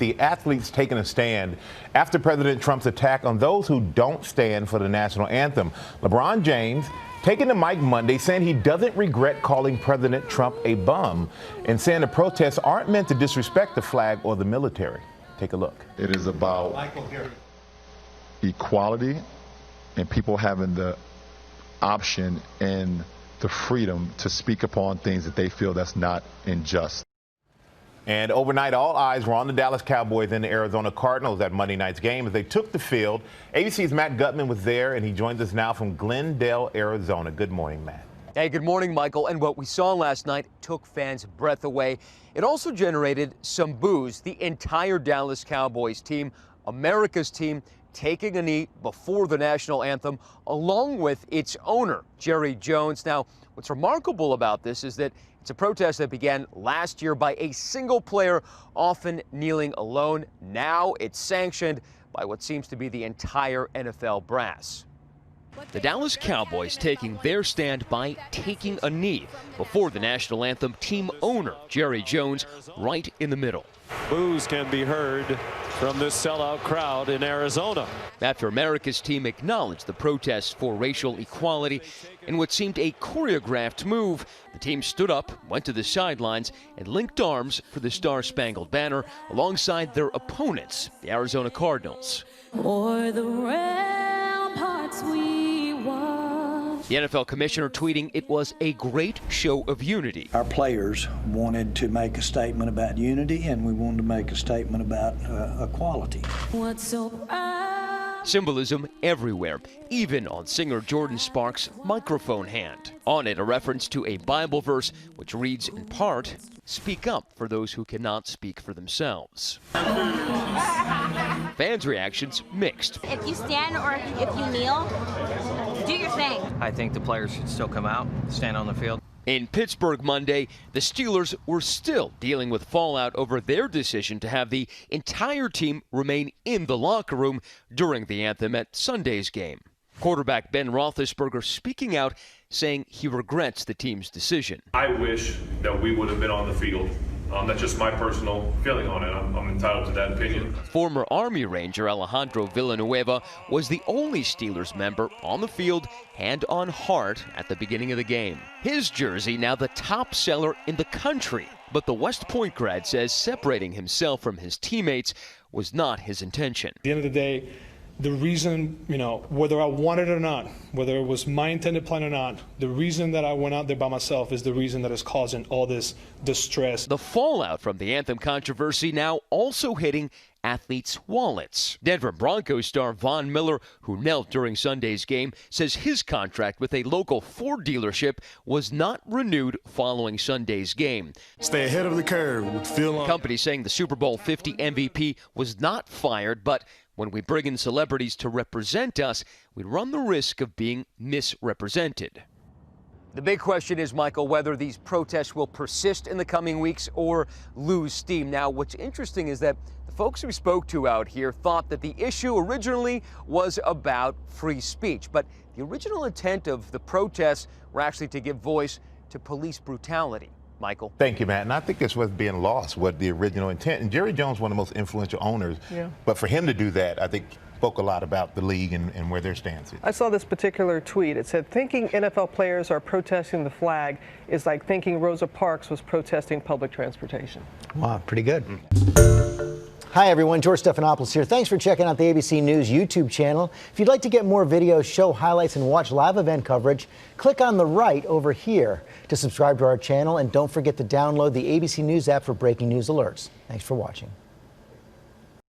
the athletes taking a stand after President Trump's attack on those who don't stand for the national anthem. LeBron James taking the mic Monday saying he doesn't regret calling President Trump a bum and saying the protests aren't meant to disrespect the flag or the military. Take a look. It is about equality and people having the option and the freedom to speak upon things that they feel that's not unjust. And overnight, all eyes were on the Dallas Cowboys and the Arizona Cardinals at Monday night's game as they took the field. ABC's Matt Gutman was there, and he joins us now from Glendale, Arizona. Good morning, Matt. Hey, good morning, Michael. And what we saw last night took fans' breath away. It also generated some boos. The entire Dallas Cowboys team, America's team, taking a knee before the national anthem, along with its owner, Jerry Jones. Now, what's remarkable about this is that it's a protest that began last year by a single player, often kneeling alone. Now it's sanctioned by what seems to be the entire NFL brass. The Dallas Cowboys taking their stand by taking a knee before the national anthem, team owner Jerry Jones right in the middle. Boos can be heard from this sellout crowd in Arizona. After America's team acknowledged the protests for racial equality in what seemed a choreographed move, the team stood up, went to the sidelines, and linked arms for the Star-Spangled Banner alongside their opponents, the Arizona Cardinals. For the ramparts we walk. The NFL commissioner tweeting it was a great show of unity. Our players wanted to make a statement about unity, and we wanted to make a statement about equality. What's so proud? Symbolism everywhere, even on singer Jordan Sparks' microphone hand. On it, a reference to a Bible verse which reads in part, "Speak up for those who cannot speak for themselves." Fans' reactions mixed. If you stand or if you kneel, do your thing. I think the players should still come out, stand on the field. In Pittsburgh Monday, the Steelers were still dealing with fallout over their decision to have the entire team remain in the locker room during the anthem at Sunday's game. Quarterback Ben Roethlisberger speaking out, saying he regrets the team's decision. I wish that we would have been on the field. That's just my personal feeling on it. I'm entitled to that opinion. Former Army Ranger Alejandro Villanueva was the only Steelers member on the field, hand on heart, at the beginning of the game. His jersey now the top seller in the country. But the West Point grad says separating himself from his teammates was not his intention. At the end of the day, the reason, whether I wanted it or not, whether it was my intended plan or not, the reason that I went out there by myself is the reason that is causing all this distress. The fallout from the anthem controversy now also hitting athletes' wallets. Denver Broncos star Von Miller, who knelt during Sunday's game, says his contract with a local Ford dealership was not renewed following Sunday's game. Stay ahead of the curve. The company saying the Super Bowl 50 MVP was not fired, but when we bring in celebrities to represent us, we run the risk of being misrepresented. The big question is, Michael, whether these protests will persist in the coming weeks or lose steam. Now, what's interesting is that the folks we spoke to out here thought that the issue originally was about free speech, but the original intent of the protests were actually to give voice to police brutality. Michael. Thank you, Matt. And I think this was being lost, what the original intent. And Jerry Jones, one of the most influential owners. Yeah. But for him to do that, I think spoke a lot about the league and where their stance is. I saw this particular tweet. It said, thinking NFL players are protesting the flag is like thinking Rosa Parks was protesting public transportation. Wow, pretty good. Hi, everyone. George Stephanopoulos here. Thanks for checking out the ABC News YouTube channel. If you'd like to get more videos, show highlights, and watch live event coverage, click on the right over here to subscribe to our channel. And don't forget to download the ABC News app for breaking news alerts. Thanks for watching.